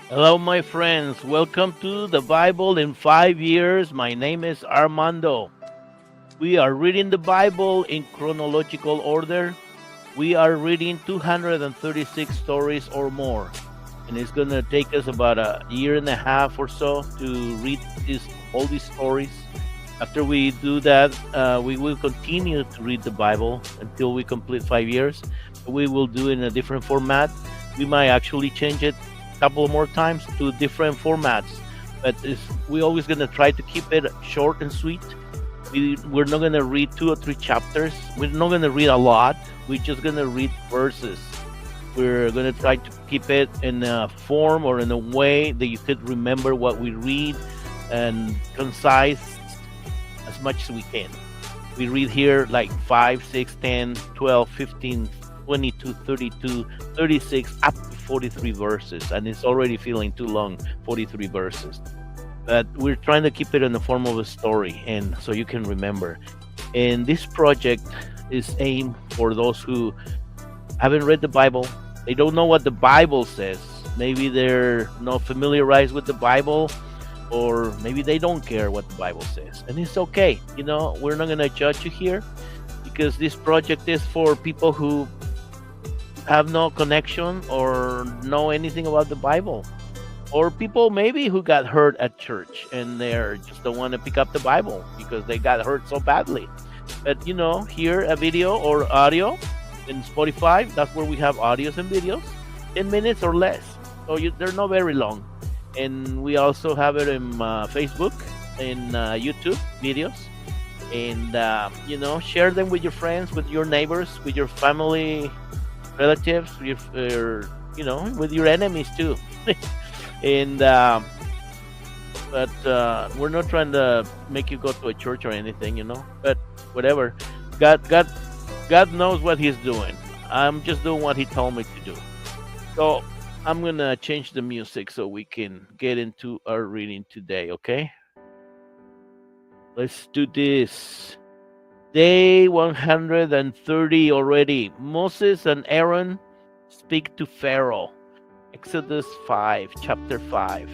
Hello, my friends. Welcome to the Bible in 5 years. My name is Armando. We are reading the Bible in chronological order. We are reading 236 stories or more. And it's going to take us about a year and a half or so to read all these stories. After we do that, we will continue to read the Bible until we complete 5 years. We will do it in a different format. We might actually change it a couple more times to different formats, but we're always going to try to keep it short and sweet. We're not going to read 2 or 3 chapters. We're not going to read a lot. We're just going to read verses. We're going to try to keep it in a form or in a way that you could remember what we read and concise as much as we can. We read here like 5, 6, 10, 12, 15, 22, 32, 36, up to 43 verses. And it's already feeling too long, 43 verses. But we're trying to keep it in the form of a story and so you can remember. And this project is aimed for those who haven't read the Bible. They don't know what the Bible says. Maybe they're not familiarized with the Bible, or maybe they don't care what the Bible says. And it's okay. We're not going to judge you here because this project is for people who have no connection or know anything about the Bible, or people maybe who got hurt at church and they're just don't want to pick up the Bible because they got hurt so badly. But here a video or audio in Spotify, that's where we have audios and videos, 10 minutes or less. So they're not very long. And we also have it in Facebook and YouTube videos. And, share them with your friends, with your neighbors, with your family, relatives, with your enemies too. And but we're not trying to make you go to a church or anything, but whatever. God knows what he's doing. I'm just doing what he told me to do. So I'm gonna change the music so we can get into our reading today, okay? Let's do this. Day 130 already. Moses and Aaron speak to Pharaoh. Exodus 5, chapter 5.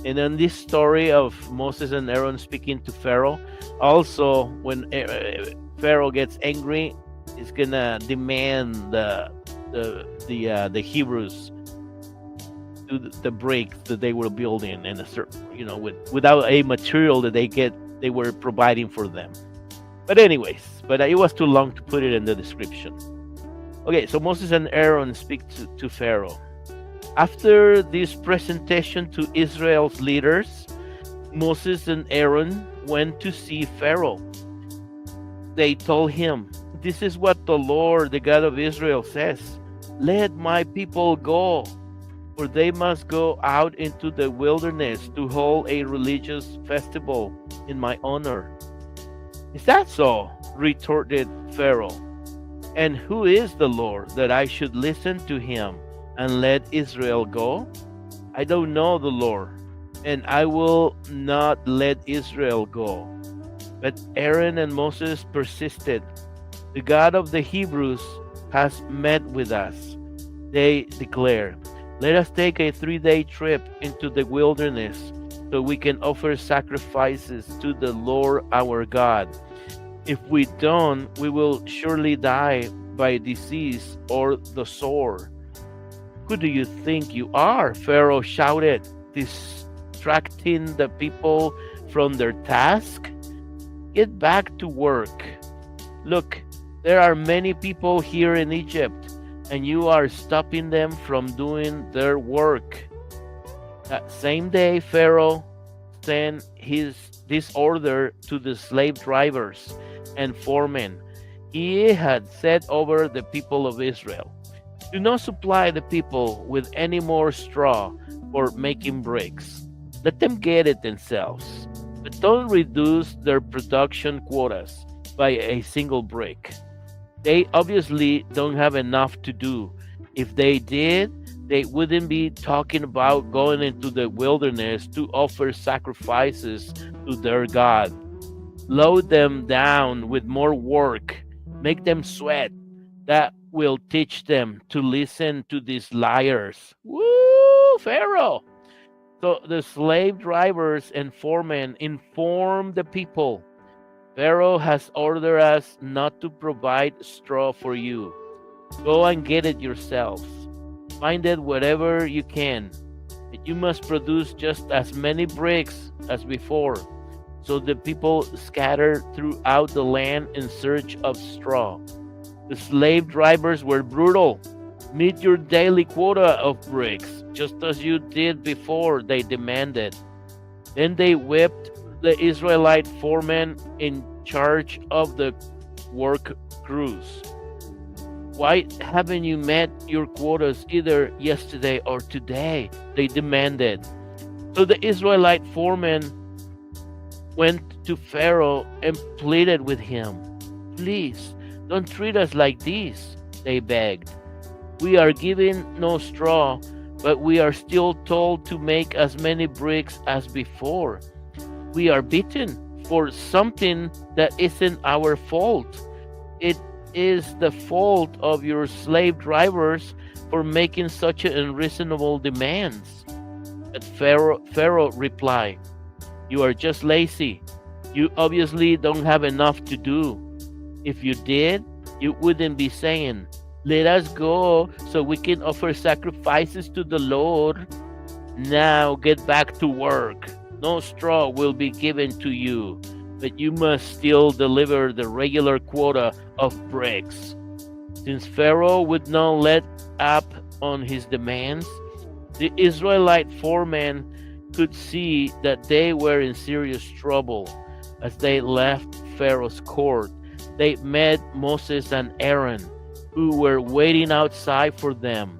And in this story of Moses and Aaron speaking to Pharaoh, also when Pharaoh gets angry, he's gonna demand the Hebrews do the bricks that they were building, and without a material that they were providing for them. But anyways, it was too long to put it in the description. Okay, so Moses and Aaron speak to Pharaoh. After this presentation to Israel's leaders, Moses and Aaron went to see Pharaoh. They told him, "This is what the Lord, the God of Israel, says. Let my people go, for they must go out into the wilderness to hold a religious festival in my honor." "Is that so?" retorted Pharaoh. "And who is the Lord that I should listen to him and let Israel go? I don't know the Lord, and I will not let Israel go." But Aaron and Moses persisted. "The God of the Hebrews has met with us," they declared. "Let us take a 3-day trip into the wilderness so we can offer sacrifices to the Lord our God. If we don't, we will surely die by disease or the sword." "Who do you think you are?" Pharaoh shouted, "distracting the people from their task? Get back to work. Look, there are many people here in Egypt, and you are stopping them from doing their work." That same day, Pharaoh sent this order to the slave drivers and foremen he had set over the people of Israel. "Do not supply the people with any more straw for making bricks. Let them get it themselves, but don't reduce their production quotas by a single brick. They obviously don't have enough to do. If they did, they wouldn't be talking about going into the wilderness to offer sacrifices to their God. Load them down with more work. Make them sweat. That will teach them to listen to these liars." Woo, Pharaoh! So the slave drivers and foremen informed the people, Pharaoh has ordered us not to provide straw for you. Go and get it yourselves. Find it wherever you can. But you must produce just as many bricks as before. So the people scattered throughout the land in search of straw. The slave drivers were brutal. Meet your daily quota of bricks, just as you did before, they demanded. Then they whipped the Israelite foremen in charge of the work crews. Why haven't you met your quotas either yesterday or today? They demanded. So the Israelite foremen went to Pharaoh and pleaded with him. Please, don't treat us like this, they begged. We are given no straw, but we are still told to make as many bricks as before. We are beaten for something that isn't our fault. It is the fault of your slave drivers for making such unreasonable demands. But Pharaoh replied, you are just lazy. You obviously don't have enough to do. If you did, you wouldn't be saying, let us go so we can offer sacrifices to the Lord. Now get back to work. No straw will be given to you, but you must still deliver the regular quota of bricks. Since Pharaoh would not let up on his demands, the Israelite foremen could see that they were in serious trouble. As they left Pharaoh's court, they met Moses and Aaron, who were waiting outside for them.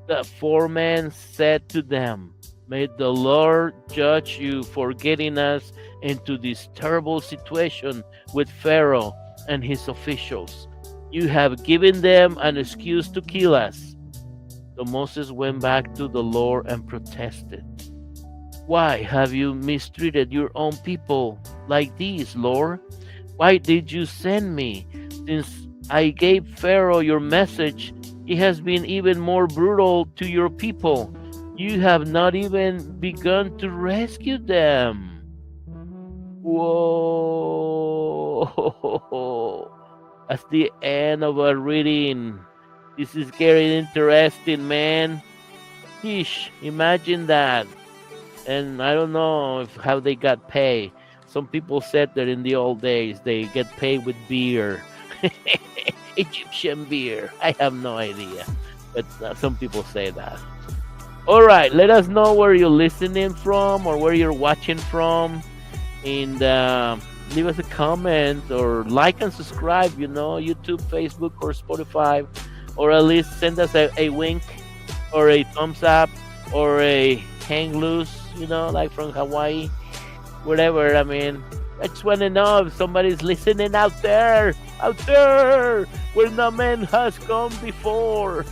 The foreman said to them, may the Lord judge you for getting us into this terrible situation with Pharaoh and his officials. You have given them an excuse to kill us. So Moses went back to the Lord and protested. Why have you mistreated your own people like this, Lord? Why did you send me? Since I gave Pharaoh your message, he has been even more brutal to your people. You have not even begun to rescue them. Whoa! That's the end of our reading. This is getting interesting, man. Sheesh, imagine that. And I don't know how they got paid. Some people said that in the old days they get paid with beer. Egyptian beer. I have no idea. But some people say that. All right, let us know where you're listening from or where you're watching from. And leave us a comment or like and subscribe, YouTube, Facebook, or Spotify. Or at least send us a wink or a thumbs up or a hang loose, like from Hawaii. Whatever, I just want to know if somebody's listening out there, where no man has gone before.